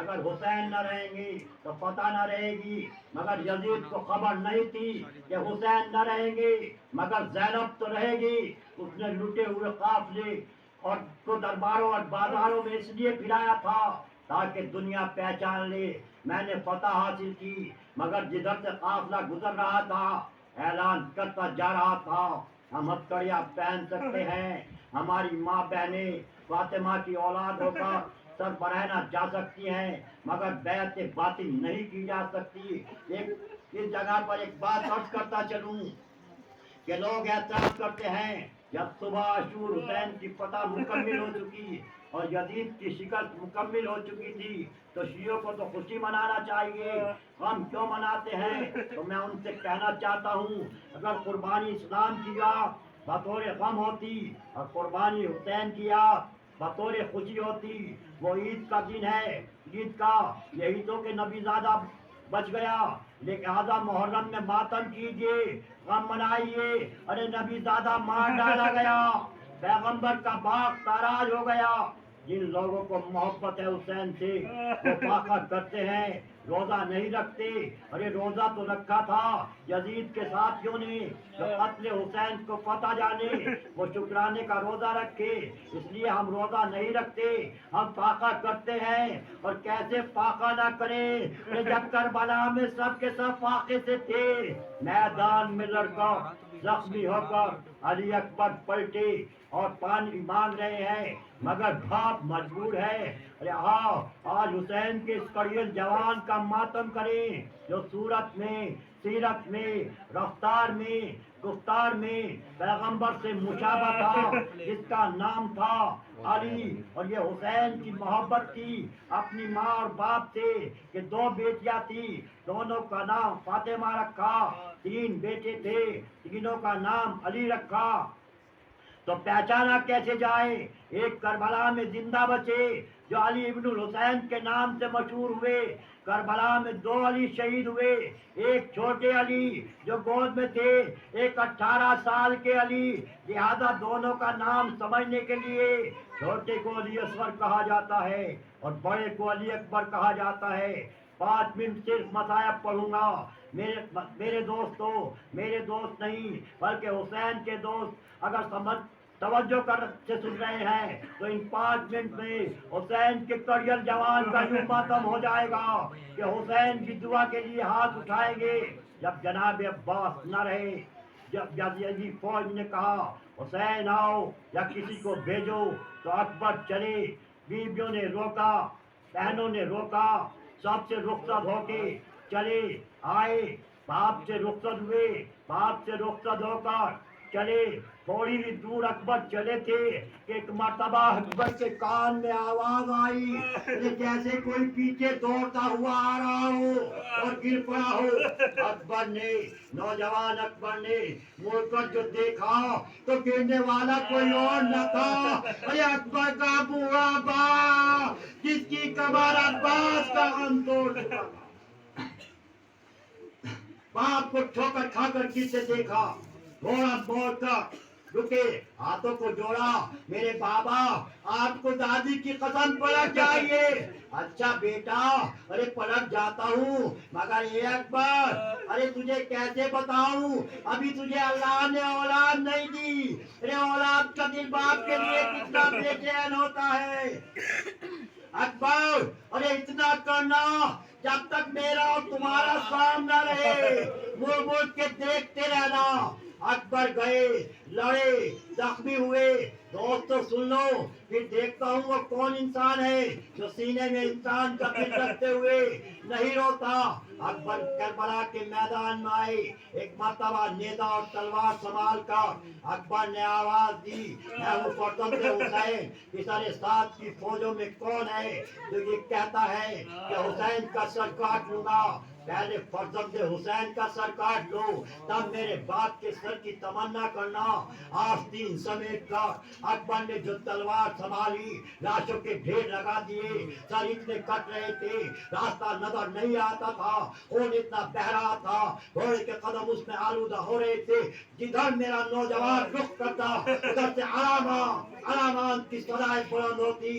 اگر حسین نہ رہیں گے تو فتح نہ رہے گی، مگر یزید کو خبر نہیں تھی کہ حسین نہ رہیں گے مگر زینب تو رہے گی۔ اس نے لٹے ہوئے قافلے اور کو درباروں اور بازاروں میں اس لیے پھرایا تھا تاکہ دنیا پہچان لے میں نے فتح حاصل کی، مگر جدھر سے قافلہ گزر رہا تھا اعلان کرتا جا رہا تھا ہم ہتھکڑیاں پہن سکتے ہیں، ہماری ماں بہنیں فاطمہ کی اولاد ہو کر سر برہنا جا سکتی ہیں، مگر بیعت باطل نہیں کی جا سکتی۔ اس جگہ پر ایک بات عرض کرتا چلوں کہ لوگ اعتراض کرتے ہیں جب صبح عاشور حسین کی فتح مکمل ہو چکی اور یزید کی شکست مکمل ہو چکی تھی تو شیعوں کو تو خوشی منانا چاہیے، غم کیوں مناتے ہیں؟ تو میں ان سے کہنا چاہتا ہوں اگر قربانی اسلام کی یاد بطور غم ہوتی اور قربانی حسین کی یاد بطور خوشی ہوتی، وہ عید کا دن ہے، عید کا، یہی تو کہ نبی زادہ بچ گیا، لہذا محرم میں ماتم کیجئے، غم منائیے، ارے نبی زادہ مار ڈالا گیا، پیغمبر کا باغ تاراج ہو گیا۔ جن لوگوں کو محبت ہے حسین سے وہ فاخر کرتے ہیں، روزہ نہیں رکھتے، ارے روزہ تو رکھا تھا یزید کے ساتھیوں نے جو قتل حسین کو فتح جانے وہ شکرانے کا روزہ رکھے، اس لیے ہم روزہ نہیں رکھتے، ہم فاخر کرتے ہیں۔ اور کیسے فاخر نہ کریں کہ جب کربلا میں سب کے سب فاقے سے تھے، میدان میں لڑکا زخمی ہو کر علی اکبر پلٹے اور پانی مانگ رہے ہیں مگر باپ مجبور ہے، ارے آؤ آج حسین کے اس کڑیل جوان کا ماتم کریں جو صورت میں، سیرت میں، رفتار میں، گفتار میں پیغمبر سے مشابہ تھا، جس کا نام تھا علی، اور یہ حسین کی محبت تھی اپنی ماں اور باپ سے کہ دو بیٹیاں تھی، دونوں کا نام فاطمہ رکھا، تین بیٹے تھے، تینوں کا نام علی رکھا، تو پہچانا کیسے جائے؟ ایک کربلا میں زندہ بچے جو علی ابن الحسین کے نام سے مشہور ہوئے، کربلا میں دو علی شہید ہوئے، ایک چھوٹے علی جو گود میں تھے، ایک 18 سال کے علی، لہذا دونوں کا نام سمجھنے کے لیے چھوٹے کو علی اصغر کہا جاتا ہے اور بڑے کو علی اکبر کہا جاتا ہے۔ 5 منٹ صرف مصائب پڑھوں گا میرے دوستو، میرے دوست نہیں بلکہ حسین کے دوست، اگر سمجھ توجہ کر سے سن رہے ہیں تو ان 5 منٹ میں حسین کے کڑیل جوان کا یوں ماتم ہو جائے گا کہ حسین کی دعا کے لیے ہاتھ اٹھائیں گے۔ جب جناب عباس نہ رہے، جب یزیدی فوج نے کہا حسین آؤ یا کسی کو بھیجو تو اکبر چلے، بیویوں نے روکا، بہنوں نے روکا، سب سے رخصت ہو کے چلے آئے، باپ سے رخصت ہوئے، باپ سے رخصت ہو کر چلے، تھوڑی ہی دور اکبر چلے تھے کہ ایک مرتبہ اکبر کے کان میں آواز آئی جیسے کوئی پیچھے دوڑتا ہوا آ رہا ہو اور گر پڑا ہو۔ اکبر نے، نوجوان اکبر نے مڑ کر جو دیکھا تو گرنے والا کوئی اور نہ تھا، ارے اکبر کا بوڑھا باپ جس کی کمر عباس کا غم توڑ چکا تھا۔ باپ کو ٹھوکر کھا کر کسے دیکھا، گھوڑا موڑ کر رکے، ہاتھوں کو جوڑا، میرے بابا آپ کو دادی کی قسم پلٹ جائیے۔ اچھا بیٹا، ارے پلٹ جاتا ہوں مگر اے اکبر، ارے تجھے کیسے بتاؤں ابھی تجھے اللہ نے اولاد نہیں دی، ارے اولاد کا دل باپ کے لیے کتنا بے چین ہوتا ہے۔ اکبر، ارے اتنا کرنا جب تک میرا اور تمہارا سامنا رہے، مڑ مڑ کے دیکھتے رہنا۔ اکبر گئے، لڑے، زخمی ہوئے، دوستو سن لو، پھر دیکھتا ہوں وہ کون انسان ہے جو سینے میں انسان کا دل رکھتے ہوئے نہیں روتا۔ اکبر کربلا کے میدان میں آئے، ایک مرتبہ نیزہ اور تلوار سنبھال کر اکبر نے آواز دی، میں ہوں فرزند حسین، پسر سعد کی فوجوں میں کون ہے جو یہ کہتا ہے کہ حسین کا سر کاٹ لوں گا؟ پہلے فرزند حسین کا سر کاٹ لو تب میرے باپ کے سر کی تمنا کرنا۔ آستین سمیٹ کر اکبر نے جو تلوار سنبھالی لاشوں کے ڈھیر لگا دیے، سر اتنے کٹ رہے تھے راستہ نظر نہیں آتا تھا، خون اتنا بہہ رہا تھا، گھوڑے کے قدم اس میں آلودہ ہو رہے تھے، جدھر میرا نوجوان رخ کرتا ادھر سے علامات کی صدائیں بلند ہوتی۔